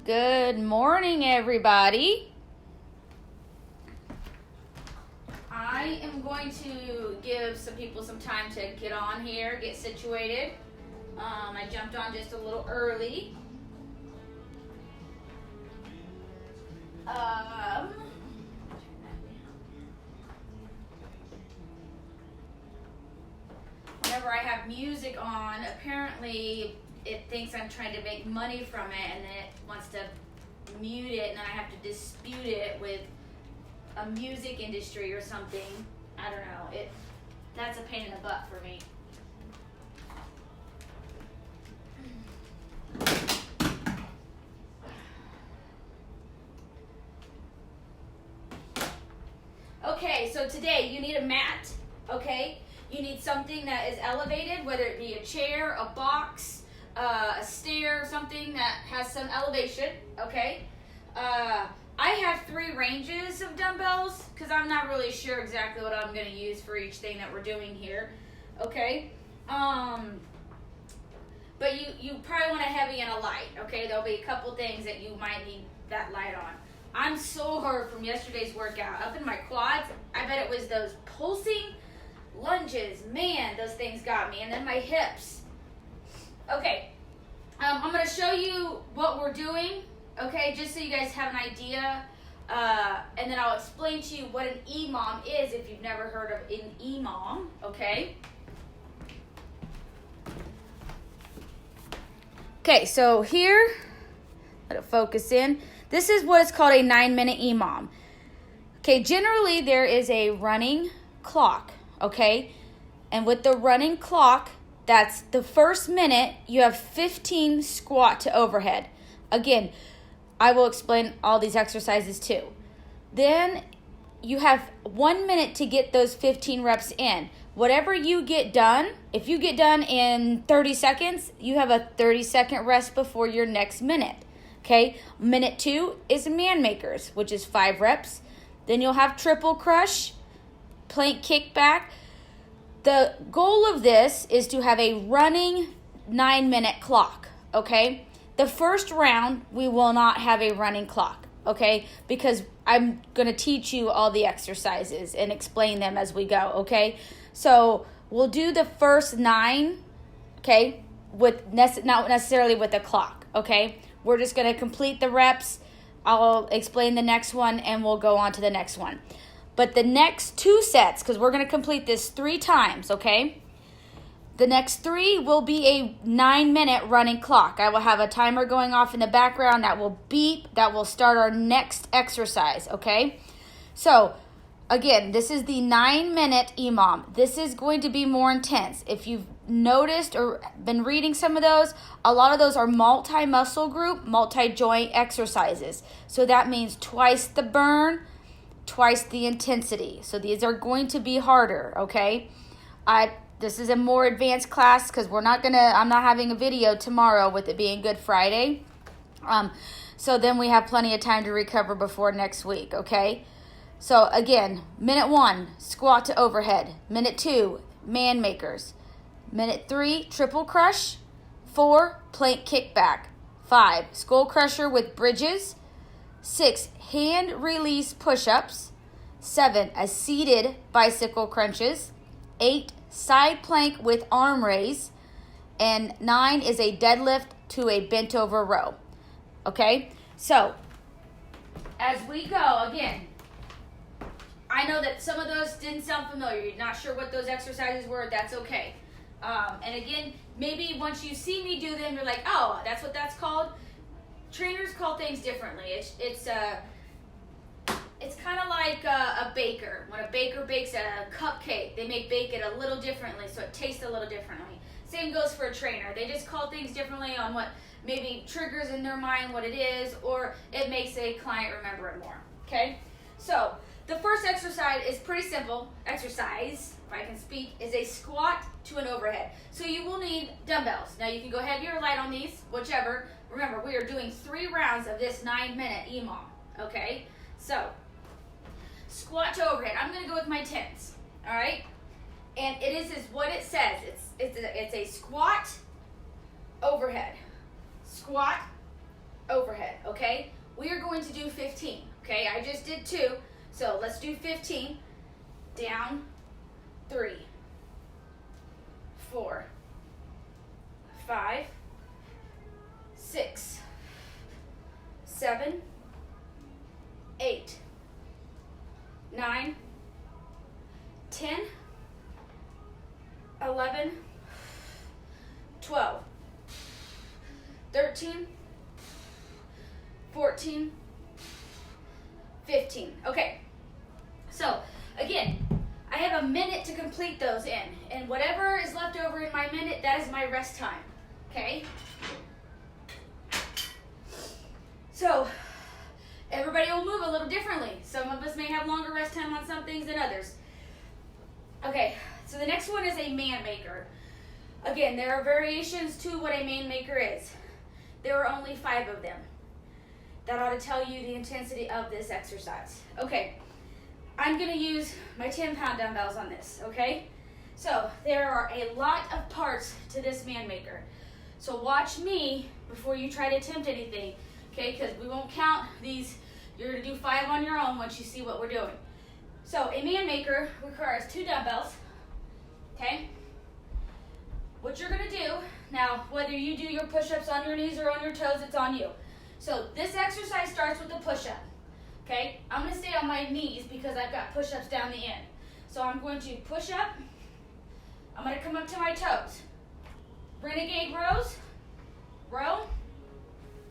Good morning, everybody. I am going to give some people some time to get on here, get situated. I jumped on just a little early. Whenever I have music on, apparently it thinks I'm trying to make money from it, and then it wants to mute it, and then I have to dispute it with a music industry or something. I don't know. That's a pain in the butt for me. Okay, so today you need a mat, okay? You need something that is elevated, whether it be a chair, a box, a stair, something that has some elevation, okay? I have 3 ranges of dumbbells because I'm not really sure exactly what I'm going to use for each thing that we're doing here, okay? But you probably want a heavy and a light, okay? There'll be a couple things that you might need that light on. I'm sore from yesterday's workout. Up in my quads, I bet it was those pulsing lunges. Man, those things got me. And then my hips. Okay, I'm going to show you what we're doing, okay, just so you guys have an idea. And then I'll explain to you what an EMOM is if you've never heard of an EMOM, okay? Okay, so here, let it focus in. This is what is called a 9-minute EMOM. Okay, generally there is a running clock, okay? And with the running clock, that's the first minute, you have 15 squat to overhead. Again, I will explain all these exercises too. Then you have 1 minute to get those 15 reps in. Whatever you get done, if you get done in 30 seconds, you have a 30-second rest before your next minute. Okay, minute 2 is man makers, which is 5 reps. Then you'll have triple crush, plank kickback. The goal of this is to have a running 9-minute clock, okay? The first round, we will not have a running clock, okay? Because I'm going to teach you all the exercises and explain them as we go, okay? So we'll do the first 9, okay, with not necessarily with a clock, okay? We're just going to complete the reps. I'll explain the next one, and we'll go on to the next one. But the next 2 sets, because we're going to complete this 3 times, okay? The next 3 will be a 9-minute running clock. I will have a timer going off in the background that will beep, that will start our next exercise, okay? So, again, this is the 9-minute EMOM. This is going to be more intense. If you've noticed or been reading some of those, a lot of those are multi-muscle group, multi-joint exercises. So that means twice the burn, twice the intensity. So these are going to be harder, okay? This is a more advanced class because I'm not having a video tomorrow with it being Good Friday. So then we have plenty of time to recover before next week, okay? So again, minute 1, squat to overhead. Minute 2, man makers. Minute 3, triple crush. 4, plank kickback. 5, skull crusher with bridges. 6, hand release push-ups. 7, a seated bicycle crunches. 8, side plank with arm raise. And 9 is a deadlift to a bent over row. Okay? So, as we go, again, I know that some of those didn't sound familiar. You're not sure what those exercises were. That's okay. And again, maybe once you see me do them, you're like, oh, that's what that's called. Trainers call things differently. It's kind of like a baker. When a baker bakes a cupcake, they may bake it a little differently, so it tastes a little differently. Same goes for a trainer. They just call things differently on what maybe triggers in their mind what it is, or it makes a client remember it more. Okay? So, the first exercise is pretty simple. Exercise, if I can speak, is a squat to an overhead. So you will need dumbbells. Now you can go heavy or light on these, whichever. Remember, we are doing 3 rounds of this 9-minute EMOM. Okay? So, squat to overhead. I'm going to go with my 10s. All right? And it is what it says. It's a squat overhead. Squat overhead, okay? We are going to do 15, okay? I just did 2, so let's do 15. Down, 3, 4, 5, 6, 7, 8, 9, 10, 11, 12, 13, 14, 15. Okay, so again, I have a minute to complete those in, and whatever is left over in my minute, that is my rest time, okay? So, everybody will move a little differently. Some of us may have longer rest time on some things than others. Okay, so the next one is a man maker. Again, there are variations to what a man maker is. There are only 5 of them. That ought to tell you the intensity of this exercise. Okay, I'm going to use my 10-pound dumbbells on this, okay? So there are a lot of parts to this man maker. So watch me before you try to attempt anything, okay? Because we won't count these. You're going to do 5 on your own once you see what we're doing. So a man maker requires 2 dumbbells, okay? What you're going to do, now whether you do your push-ups on your knees or on your toes, it's on you. So this exercise starts with a push-up, okay? I'm going to stay on my knees because I've got push-ups down the end. So I'm going to push up. I'm going to come up to my toes. Renegade rows, row,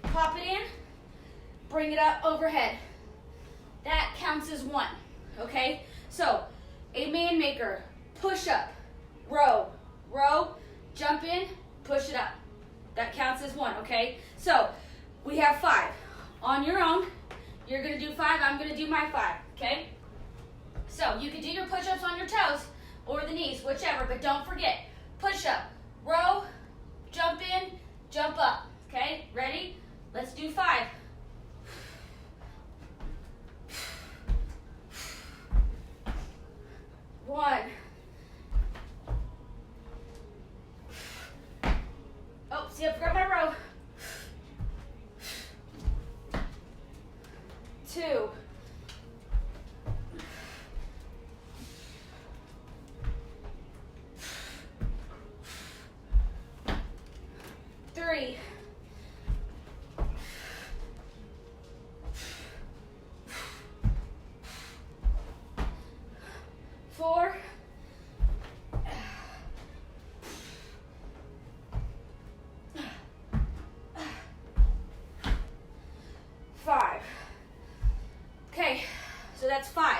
pop it in, bring it up overhead. That counts as 1, okay? So a man maker, push up, row, row, jump in, push it up. That counts as 1, okay? So we have 5. On your own, you're going to do 5, I'm going to do my 5, okay? So you can do your push-ups on your toes or the knees, whichever, but don't forget, push up, row, jump in, jump up, okay? Ready? Let's do 5. 1. Oh, see, I forgot my row. 2. 3. 4. 5. Okay, so that's 5.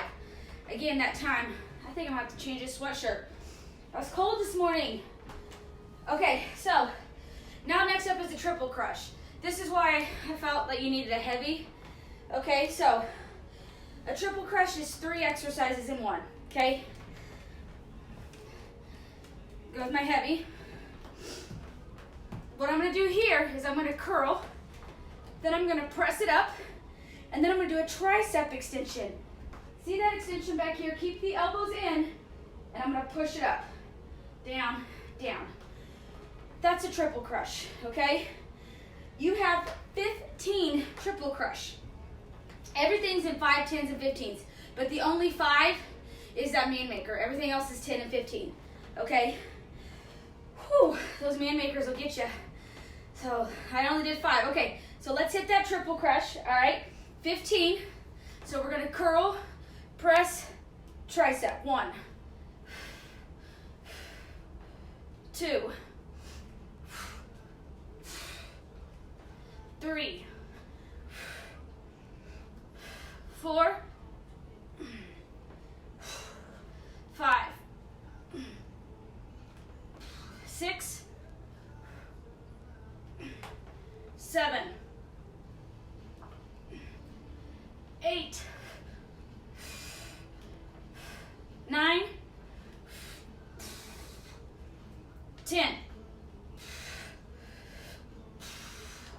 Again, that time, I think I'm gonna have to change this sweatshirt. I was cold this morning. Okay, so now next up is a triple crush. This is why I felt that you needed a heavy. Okay, so a triple crush is 3 exercises in 1. Okay, go with my heavy. What I'm gonna do here is I'm gonna curl, then I'm gonna press it up, and then I'm gonna do a tricep extension. See that extension back here? Keep the elbows in, and I'm gonna push it up, down, down. That's a triple crush, okay? You have 15 triple crush. Everything's in 5, 10s, and 15s, but the only 5 is that man maker. Everything else is 10 and 15, okay? Whew, those man makers will get you. So I only did 5. Okay, so let's hit that triple crush, all right? 15, so we're gonna curl, press, tricep. 1, 2, 3, 4, 5, 6, 7, 8, 9, 10,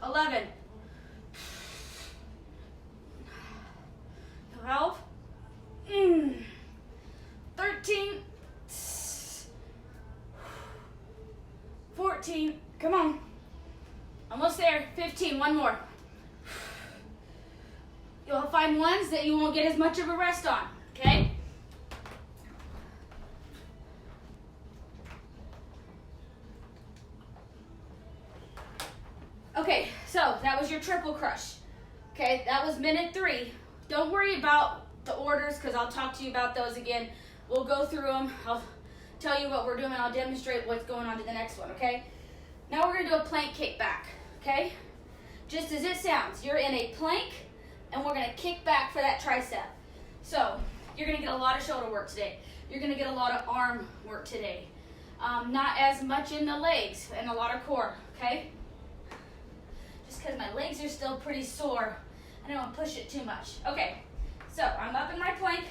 11, 12, 13, 14, come on, almost there, 15, one more, you'll find ones that you won't get as much of a rest on, okay? Okay, so that was your triple crush. Okay, that was minute 3. Don't worry about the orders because I'll talk to you about those again. We'll go through them. I'll tell you what we're doing. I'll demonstrate what's going on to the next one, okay? Now we're going to do a plank kick back, okay? Just as it sounds, you're in a plank and we're going to kick back for that tricep. So you're going to get a lot of shoulder work today. You're going to get a lot of arm work today. Not as much in the legs and a lot of core, okay? Just because my legs are still pretty sore, I don't want to push it too much. Okay, so I'm up in my plank.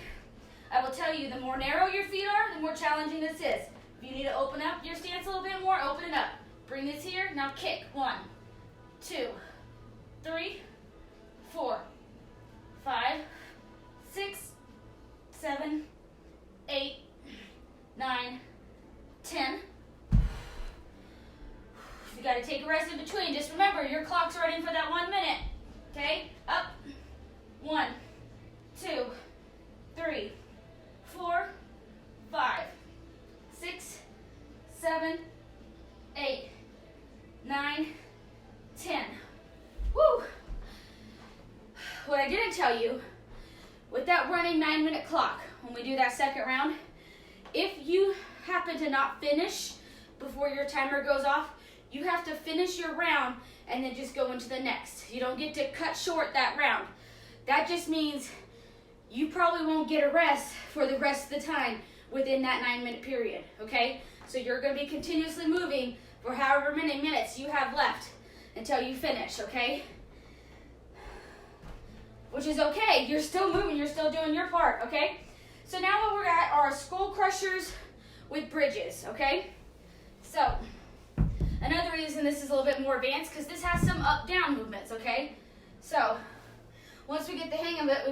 I will tell you, the more narrow your feet are, the more challenging this is. If you need to open up your stance a little bit more, open it up. Bring this here, now kick. 1, 2, 3, 4, 5, 6, 7, 8, 9, 10. You got to take a rest in between. Just remember, your clock's running for that 1 minute. Okay? Up. 1, 2, 3, 4, 5, 6, 7, 8, 9, 10. Woo! What I didn't tell you, with that running 9-minute clock, when we do that second round, if you happen to not finish before your timer goes off, you have to finish your round and then just go into the next. You don't get to cut short that round. That just means you probably won't get a rest for the rest of the time within that 9-minute period, okay? So you're gonna be continuously moving for however many minutes you have left until you finish, okay? Which is okay, you're still moving, you're still doing your part, okay? So now what we're at are skull crushers with bridges, okay? So, another reason this is a little bit more advanced because this has some up-down movements, okay? So, once we get the hang of it,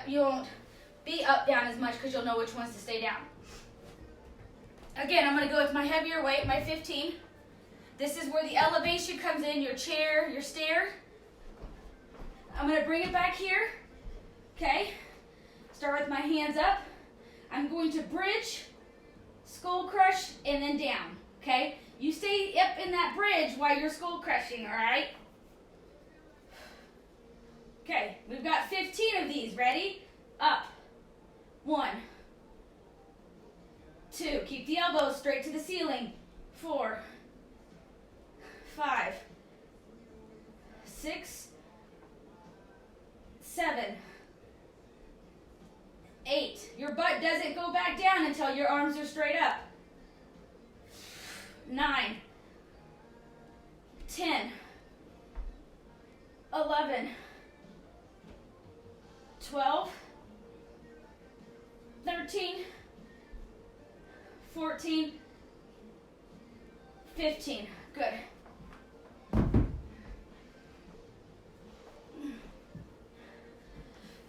you won't be up-down as much because you'll know which ones to stay down. Again, I'm going to go with my heavier weight, my 15. This is where the elevation comes in, your chair, your stair. I'm going to bring it back here, okay? Start with my hands up. I'm going to bridge, skull crush, and then down, okay? You stay up in that bridge while you're skull crushing, all right? Okay, we've got 15 of these. Ready? Up. 1, 2. Keep the elbows straight to the ceiling. 4, 5, 6, 7, 8. Your butt doesn't go back down until your arms are straight up. 9, 10, 11, 12, 13, 14, 15. Good.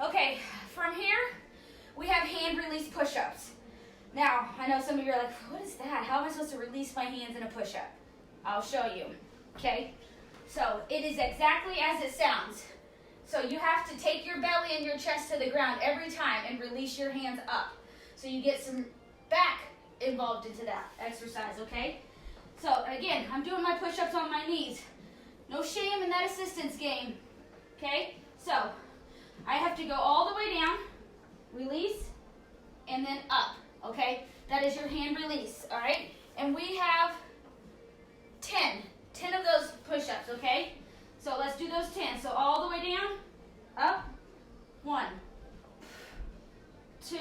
Okay, from here, we have hand release push-ups. Now, I know some of you are like, what is that? How am I supposed to release my hands in a push-up? I'll show you, okay? So, it is exactly as it sounds. So you have to take your belly and your chest to the ground every time and release your hands up. So you get some back involved into that exercise, okay? So again, I'm doing my push-ups on my knees. No shame in that assistance game, okay? So I have to go all the way down, release, and then up, okay? That is your hand release, all right? And we have 10 of those push-ups, okay? So let's do those 10. So all the way down, up, 1, 2,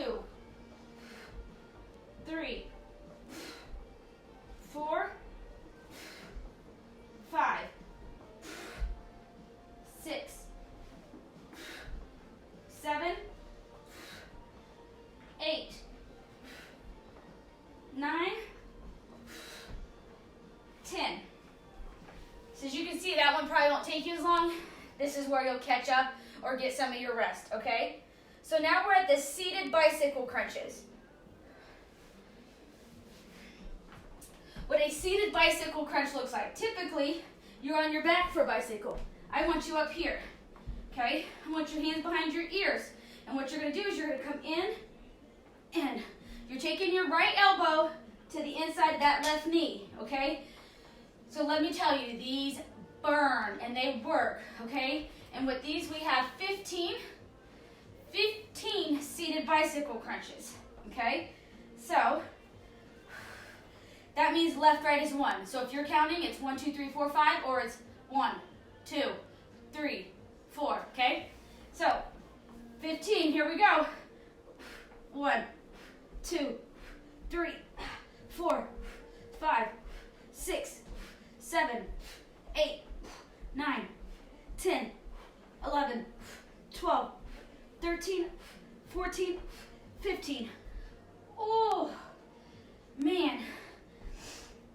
3, 4, 5, 6, 7, 8, 9, 10. So as you can see, that one probably won't take you as long. This is where you'll catch up or get some of your rest, okay? So now we're at the seated bicycle crunches. What a seated bicycle crunch looks like. Typically, you're on your back for a bicycle. I want you up here. Okay? I want your hands behind your ears. And what you're going to do is you're going to come in and you're taking your right elbow to the inside of that left knee, okay? So let me tell you, these burn and they work, okay? And with these, we have 15 seated bicycle crunches, okay? So that means left, right is 1. So if you're counting, it's 1, 2, 3, 4, 5, or it's 1, 2, 3, 4, okay? So 15, here we go. 1, 2, 3, 4, 5, 6, 7, 8, 9, 10, 11, 12, 13, 14, 15. Oh, man.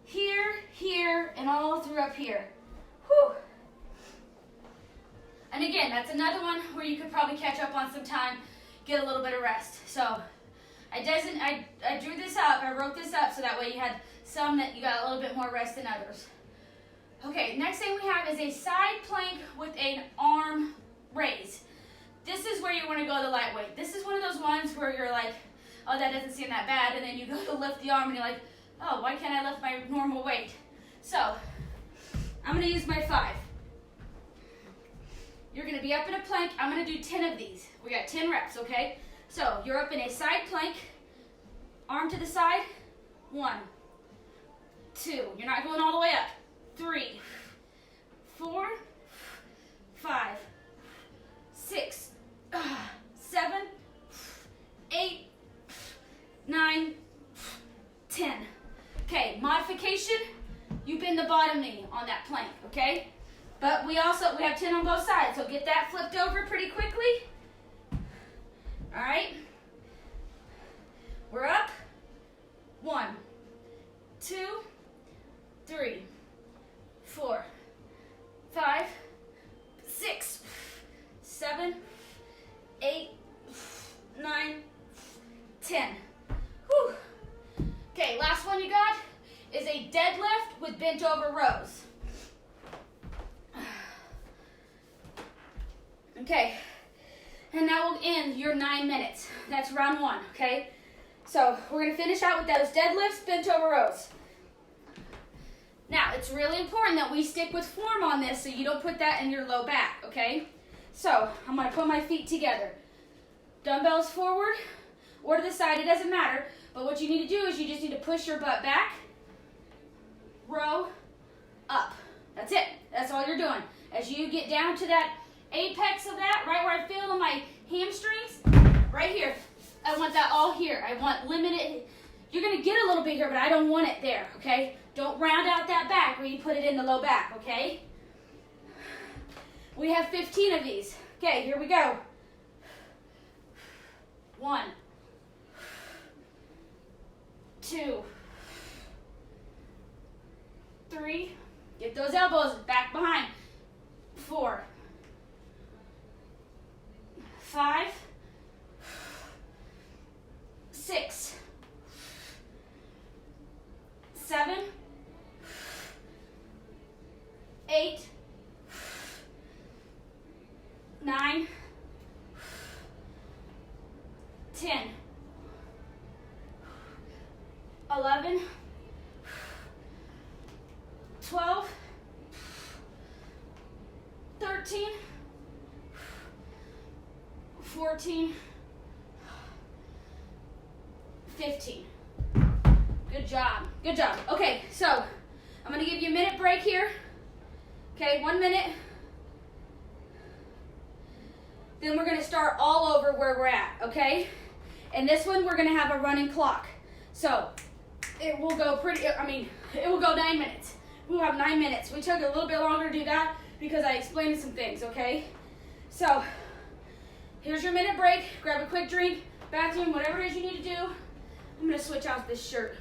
Here, and all through up here. Whew. And again, that's another one where you could probably catch up on some time, get a little bit of rest. So I drew this up, I wrote this up so that way you had some that you got a little bit more rest than others. Okay, next thing we have is a side plank with an arm raise. This is where you want to go the lightweight. This is one of those ones where you're like, oh, that doesn't seem that bad, and then you go to lift the arm and you're like, oh, why can't I lift my normal weight? So I'm going to use my 5. You're going to be up in a plank. I'm going to do 10 of these. We got 10 reps, okay? So you're up in a side plank, arm to the side, 1, 2. You're not going all the way up. 3, 4, 5, 6, 7, 8, 9, 10. Okay, modification, you bend the bottom knee on that plank, okay? But we have 10 on both sides, so get that flipped over pretty quickly. All right, we're up. 1, 2, 3, 4, 5, 6, 7, 8, 9, 10. Whew. Okay, last one you got is a deadlift with bent over rows. Okay, and that will end your 9 minutes. That's round 1, okay? So we're going to finish out with those deadlifts, bent over rows. Now, it's really important that we stick with form on this so you don't put that in your low back, okay? So I'm going to put my feet together. Dumbbells forward or to the side, it doesn't matter. But what you need to do is you just need to push your butt back, row, up. That's it. That's all you're doing. As you get down to that apex of that, right where I feel in my hamstrings, right here. I want that all here. I want limited. You're going to get a little bit here, but I don't want it there, okay? Don't round out that back where you put it in the low back, okay? We have 15 of these. Okay, here we go. 1, 2, 3. Get those elbows back behind. 4, 5, 6, 7, 8, 9, 10, 11, 12, 13, 14, 15. Good job. Good job. Okay, so I'm going to give you a minute break here. Okay, 1 minute. Then we're going to start all over where we're at, okay? And this one, we're going to have a running clock. So it will go it will go 9 minutes. We'll have 9 minutes. We took a little bit longer to do that because I explained some things, okay? So here's your minute break. Grab a quick drink, bathroom, whatever it is you need to do. I'm going to switch out this shirt.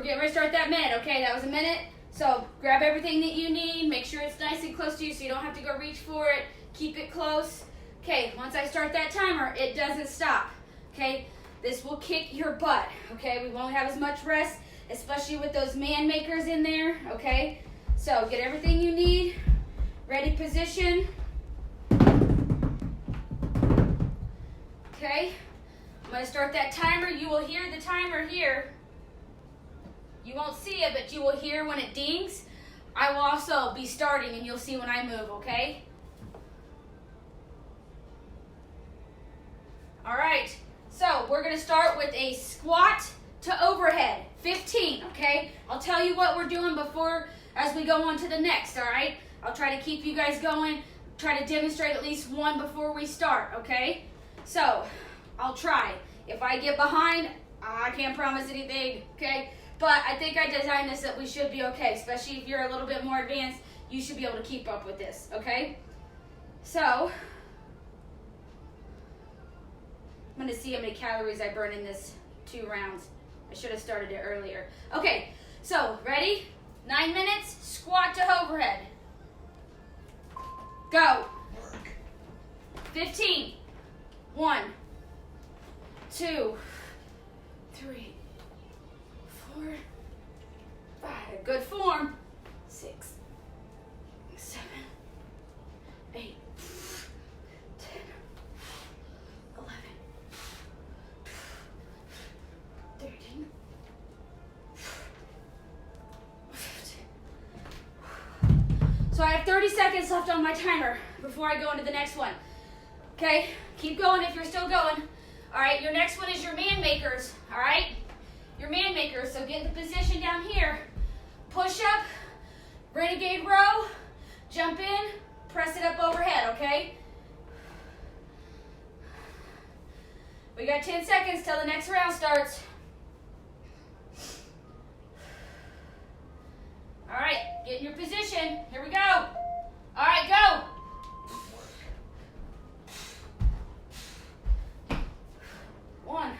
getting ready to start that minute, okay? That was a minute. So grab everything that you need. Make sure it's nice and close to you so you don't have to go reach for it. Keep it close. Okay, once I start that timer, it doesn't stop, okay? This will kick your butt, okay? We won't have as much rest, especially with those man makers in there, okay? So get everything you need. Ready position. Okay, I'm going to start that timer. You will hear the timer here. You won't see it, but you will hear when it dings. I will also be starting, and you'll see when I move, okay? All right, so we're going to start with a squat to overhead, 15, okay? I'll tell you what we're doing before as we go on to the next, all right? I'll try to keep you guys going, try to demonstrate at least one before we start, okay? So, I'll try. If I get behind, I can't promise anything, okay? But I think I designed this that we should be okay, especially if you're a little bit more advanced, you should be able to keep up with this, okay? So, I'm going to see how many calories I burn in this 2 rounds. I should have started it earlier. Okay, so ready? 9 minutes, squat to overhead. Go. 15. 1, 2, 3, 4, 5. Good form. 6, 7, 8, 10, 11, 13, 15. So I have 30 seconds left on my timer before I go into the next one. Okay, keep going if you're still going. All right, your next one is your man makers. All right, your man makers. So get the position down here. Push up, renegade row, jump in, press it up overhead, okay? We got 10 seconds till the next round starts. All right, get in your position. Here we go. All right, go. 1.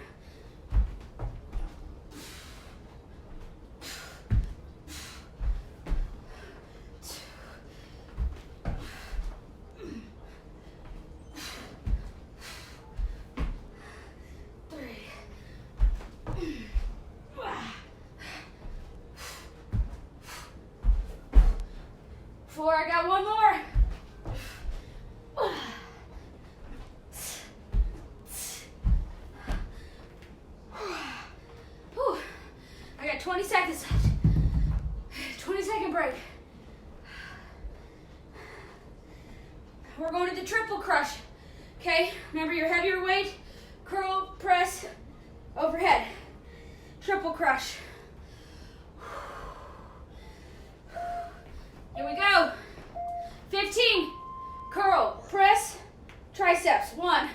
4, I got one more. Whew. I got 20 seconds left. 20-second break. We're going to the triple crush. Okay, remember your heavier weight, curl, press, overhead. Triple crush. Here we go. 15. Curl, press, triceps. 1.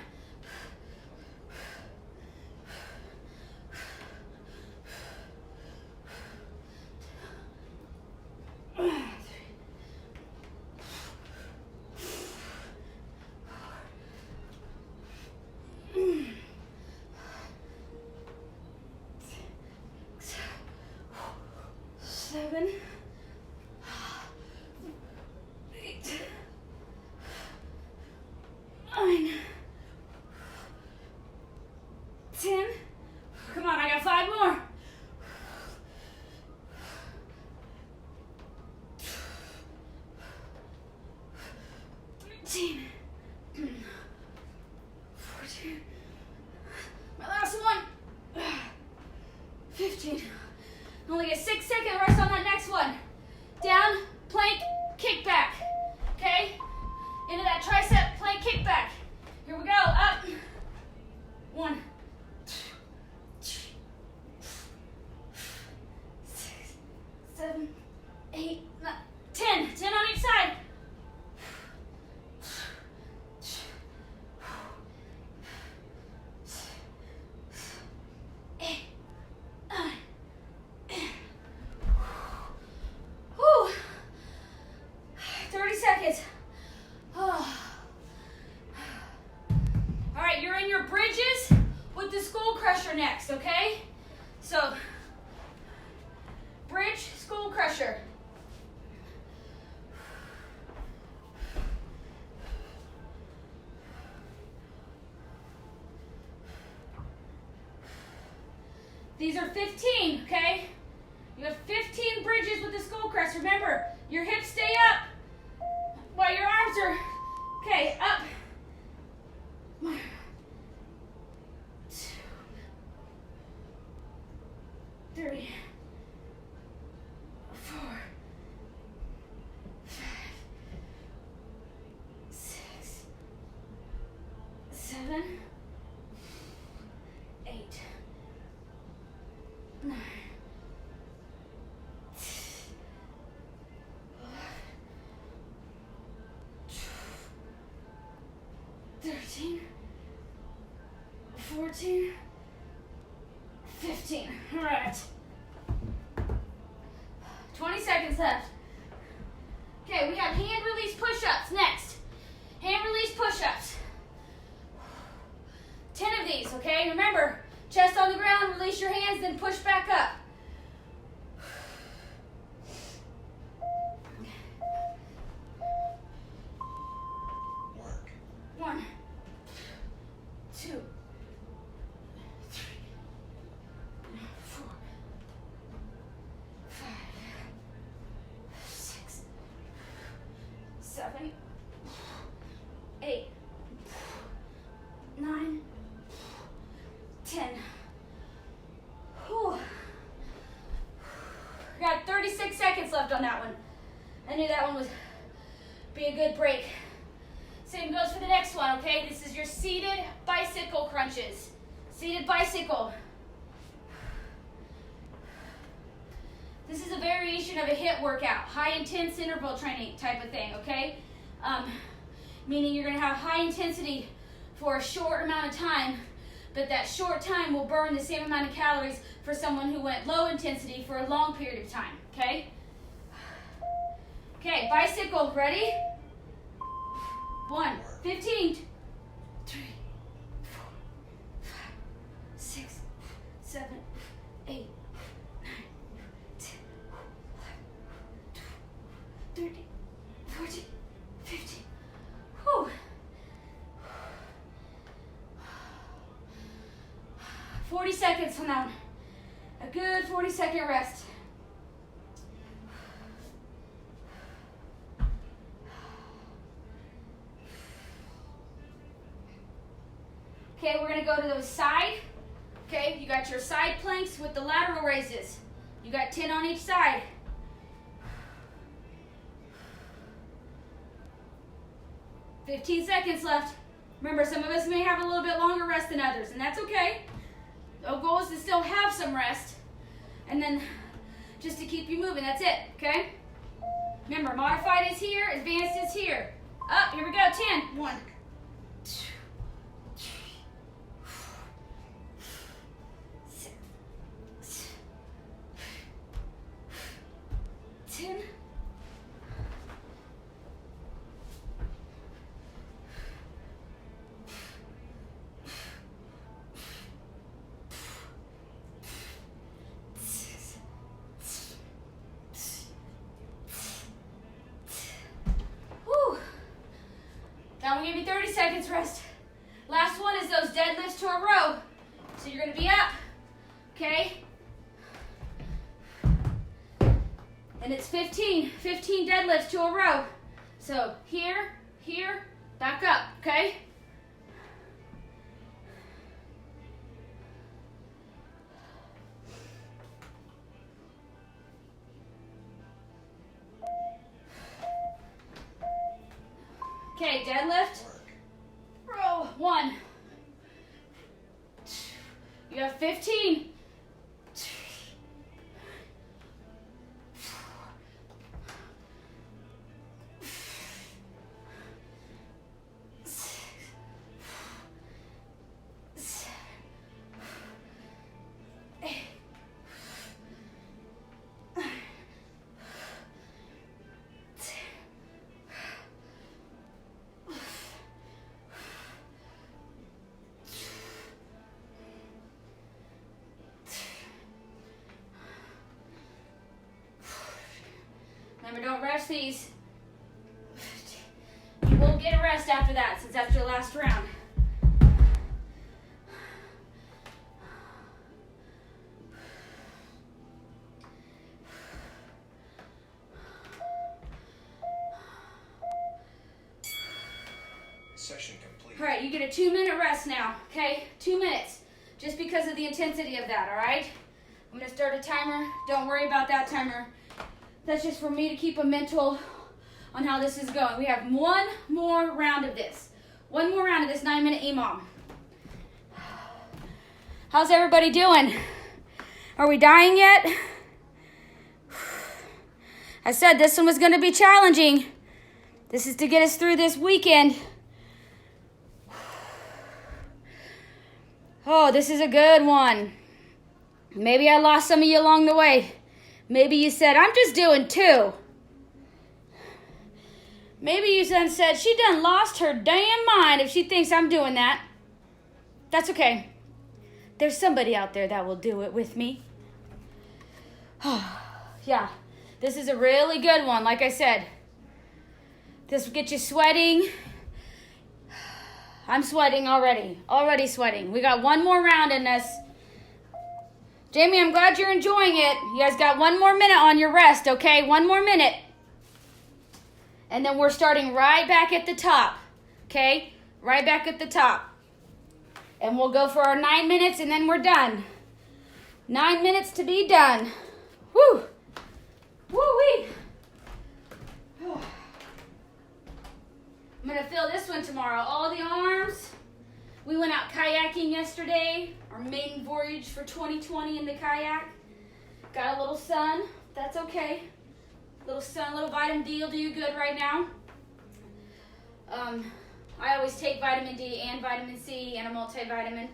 7, 8, 9, 10. Come on, I got 5 more. 13, 14. My last one. 15. Only get 6-second rest on that next one. Down, plank, kick back. Okay? Into that tricep, plank, kick back. Here we go. Up. 1, 2, 3, 6, 7, 8, 9, 10. 10 on each side. 8, 9. Whew. 30 seconds. Oh. All right, you're in your bridges are 15, okay? You have 15 bridges with the skull crest. Remember, your hips stay up while your arms are, okay, up. 1, 2, 3, 4, 5, 6, 7, 8, 9, 13, 14, 15. All right. 20 seconds left. Okay, we have hand release push-ups next. Hand release push-ups. 10 of these, okay? Remember, chest on the ground, release your hands, then push back up. One, 2, 3, 4, 5, 6, 7, 8, 9, 10. Whew. We got 36 seconds left on that one. I knew that one would be a good break. Same goes for the next one, okay? This is your seated bicycle crunches. Seated bicycle. This is a variation of a HIIT workout, high intense interval training type of thing, okay? Meaning you're gonna have high intensity for a short amount of time, but that short time will burn the same amount of calories for someone who went low intensity for a long period of time, okay? Okay, bicycle, ready? 1, 15, 3, 4, 5, 6, 7, 8, 9, 10, 11, 12, 13, 14, 15. Whew. 40 seconds on that one. A good 40-second rest. Okay, we're gonna go to those side. Okay, you got your side planks with the lateral raises. You got 10 on each side. $15 seconds left. Remember, some of us may have a little bit longer rest than others, and that's okay. The goal is to still have some rest, and then just to keep you moving, that's it, okay? Remember, modified is here, advanced is here. Up, here we go, 10. 1, 2, 3, 4, 6, 7, 10. That one gave me 30 seconds rest. Last one is those deadlifts to a row. So you're gonna be up, okay? And it's 15 deadlifts to a row. So here, back up, okay? Okay, deadlift, row, 1, 2, you have 15, 3, 4, 6, 7, 8, 9, 10. Remember, don't rush these. You will get a rest after that, since that's your last round. Session complete. All right, you get a 2-minute rest now, okay? 2 minutes, just because of the intensity of that, all right? I'm gonna start a timer. Don't worry about that timer. That's just for me to keep a mental on how this is going. We have one more round of this. One more round of this 9-minute EMOM. How's everybody doing? Are we dying yet? I said this one was going to be challenging. This is to get us through this weekend. Oh, this is a good one. Maybe I lost some of you along the way. Maybe you said, I'm just doing 2. Maybe you then said, she done lost her damn mind if she thinks I'm doing that. That's okay. There's somebody out there that will do it with me. Yeah, this is a really good one, like I said. This will get you sweating. I'm sweating already. Already sweating. We got one more round in this. Jamie, I'm glad you're enjoying it. You guys got 1 more minute on your rest, okay? 1 more minute. And then we're starting right back at the top, okay? Right back at the top. And we'll go for our 9 minutes and then we're done. 9 minutes to be done. Woo! Woo-wee! I'm going to fill this one tomorrow. All the arms. We went out kayaking yesterday. Our maiden voyage for 2020 in the kayak. Got a little sun. That's okay. Little sun, little vitamin D will do you good right now. I always take vitamin D and vitamin C and a multivitamin.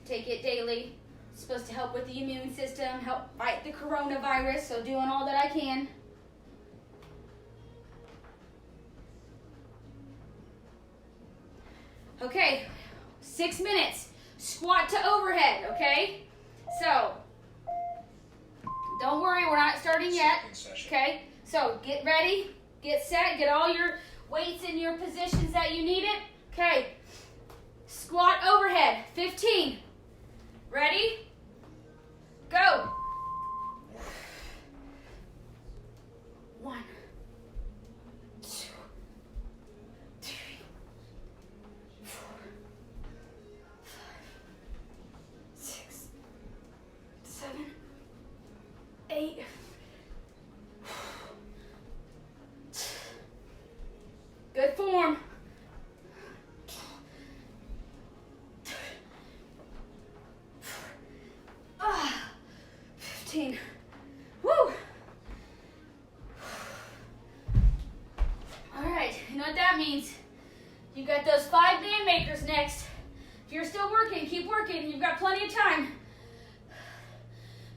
Take it daily. It's supposed to help with the immune system, help fight the coronavirus, so doing all that I can. Okay, 6 minutes. Squat to overhead, okay? So, don't worry, we're not starting yet, okay? So, get ready, get set, get all your weights in your positions that you need it. Okay, squat overhead, 15. Ready? Go. 1, 2, 3, 4, 5, 6, 7, 8. Good form. 15. Woo! All right, you know what that means? You got those 5 band makers next. If you're still working, keep working. You've got plenty of time.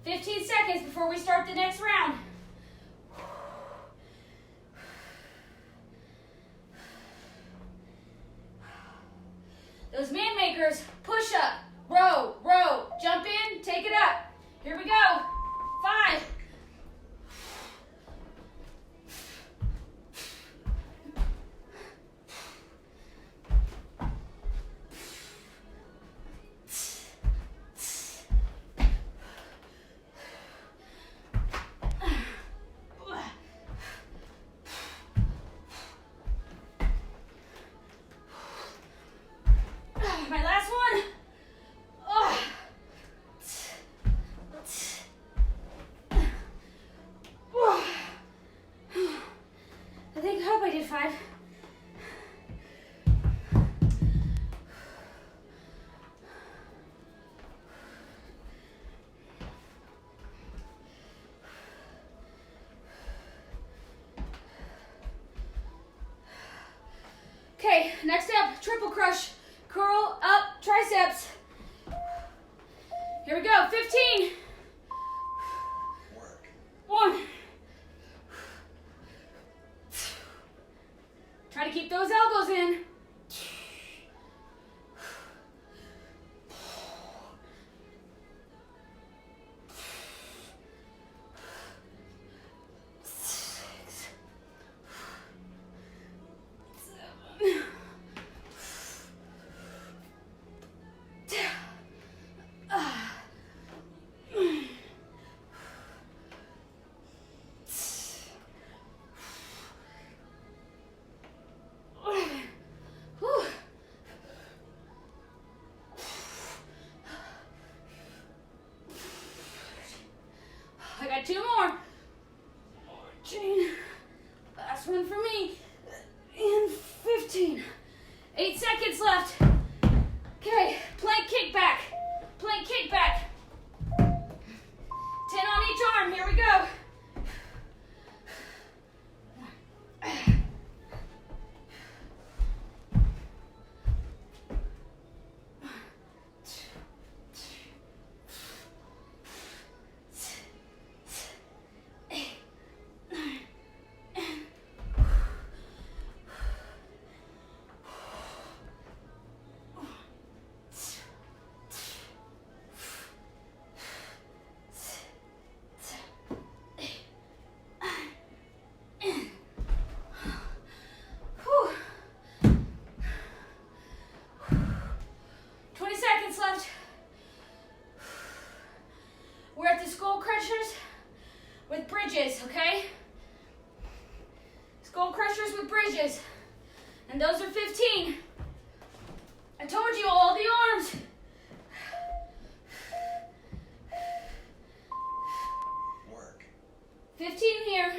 15 seconds before we start the next round. Those man makers, push up, row, row, jump in, take it up. Here we go. 5. My last one. I hope I did 5. Okay, next up, triple crush, curl up triceps. Here we go, 15. Work. 1. Try to keep those elbows in. 6, 7. got 2 more. 14. Last one for me. And 15. 8 seconds left. Okay, plank kickback. Plank kickback. 10 on each arm. Here we go. We're at the skull crushers with bridges, okay? Skull crushers with bridges. And those are 15. I told you all the arms. Work. 15 here.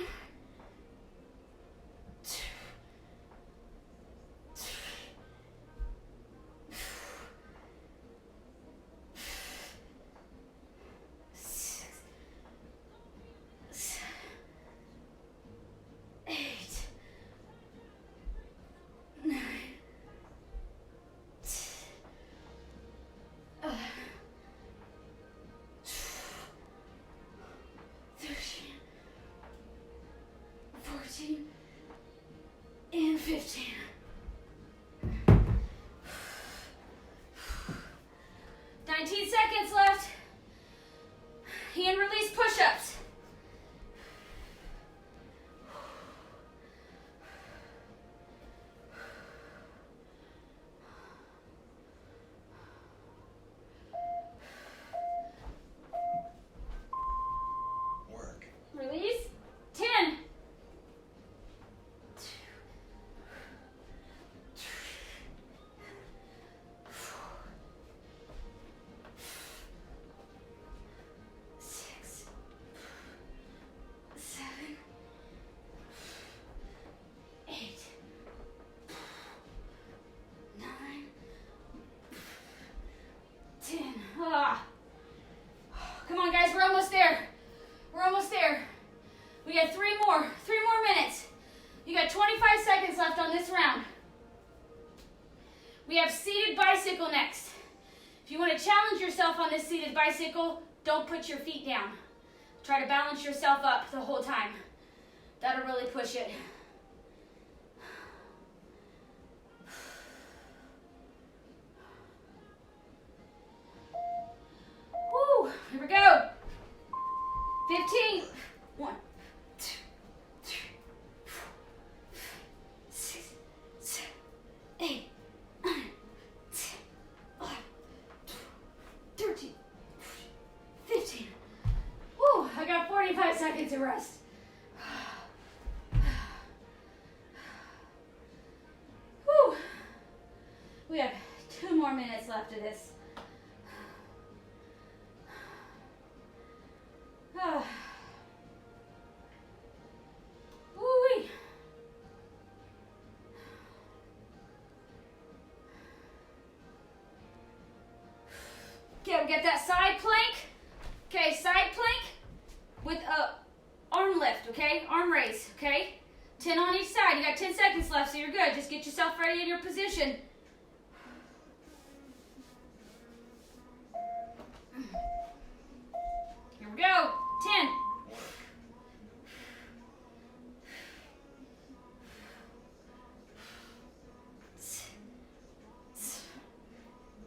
And 15. 19 seconds left. Hand release push-ups. Work. Release. 10. 10. Come on, guys, we're almost there. We're almost there. We got 3 more minutes. You got 25 seconds left on this round. We have seated bicycle next. If you want to challenge yourself on this seated bicycle, don't put your feet down. Try to balance yourself up the whole time. That'll really push it. Woo, here we go. 15. 1, 2, 3, 4, 5, 6, 7, 8, 9, 10, 11, 12, 13, 15. Woo, I got 45 seconds of rest. Woo. We have 2 more minutes left of this. Woo-wee. Okay, we got that side plank. Okay, side plank with a arm lift, okay? Arm raise, okay? 10 on each side. You got 10 seconds left, so you're good. Just get yourself ready in your position. Here we go. 10.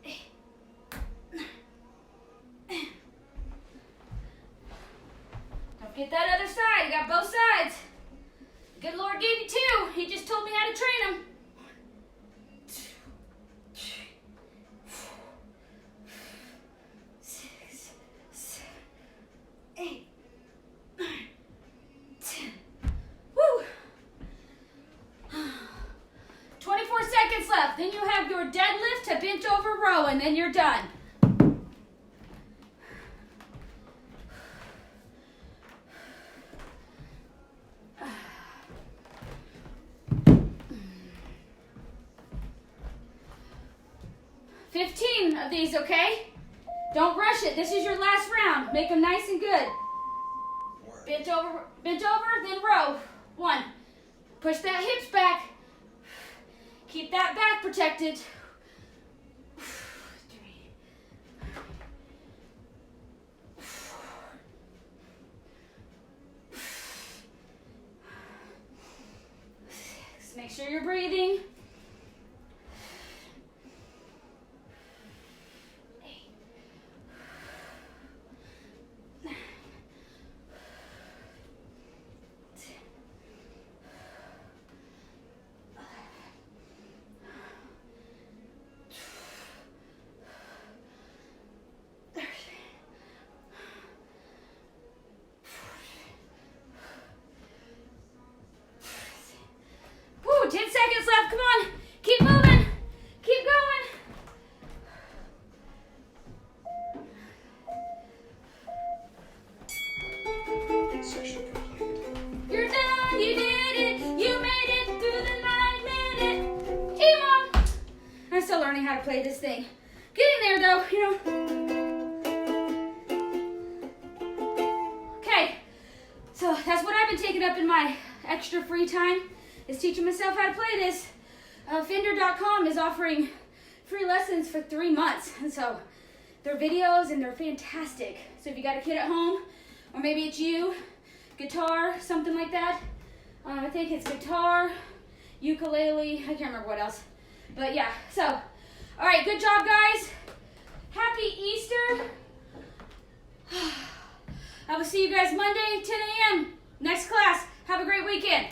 8, 9. Don't forget that other side. You got both sides. Good Lord gave you 2. He just told me how to train them. 1, 2, 3, 4, 6, 7, 8, 9, 10. Woo! 24 seconds left. Then you have your deadlift to bench over row, and then you're done. these, okay? Don't rush it. This is your last round. Make them nice and good. Bent over, then row. 1. Push that hips back. Keep that back protected. 3. 6. Make sure you're breathing. 10 seconds left. Come on. Keep moving. Keep going. Session complete. You're done. You did it. You made it through the 9-minute EMOM. I'm still learning how to play this thing. Getting there, though, you know. Okay. So that's what I've been taking up in my extra free time. Is teaching myself how to play this. Fender.com is offering free lessons for 3 months. And so they're videos and they're fantastic. So if you got a kid at home, or maybe it's you, guitar, something like that. I think it's guitar, ukulele, I can't remember what else. But yeah, so, all right, good job, guys. Happy Easter. I will see you guys Monday, 10 a.m. Next class. Have a great weekend.